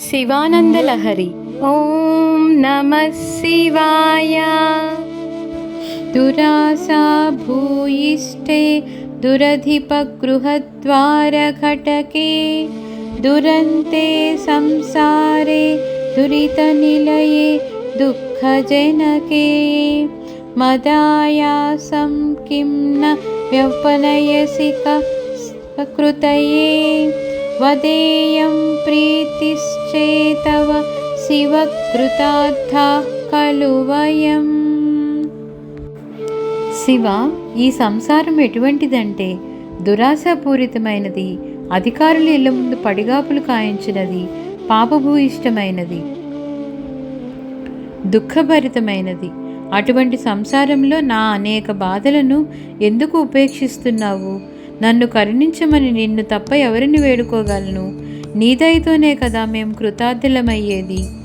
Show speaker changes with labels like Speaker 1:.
Speaker 1: శివానందలహరి. ఓం నమః శివాయ. దురాసా భూయిష్టే దురధిపగృహద్వారఘటకే దురంతే సంసారే దురితనిలయే దుఃఖజనకే మదాయాసం కిం న వ్యపనయసి కృతయే వదేయం ప్రీతిశ్చేతవ శివకృతార్థా ఖలు వయం. శివ, ఈ సంసారం ఎటువంటిదంటే దురాశాపూరితమైనది, అధికారుల ఇళ్ల ముందు పడిగాపులు కాయించినది, పాపభూయిష్టమైనది, దుఃఖభరితమైనది. అటువంటి సంసారంలో నా అనేక బాధలను ఎందుకు ఉపేక్షిస్తున్నావు? నన్ను కరుణించమని నిన్ను తప్ప ఎవరిని వేడుకోగలను? నీ దయతోనే కదా మేము కృతార్థులమయ్యేది.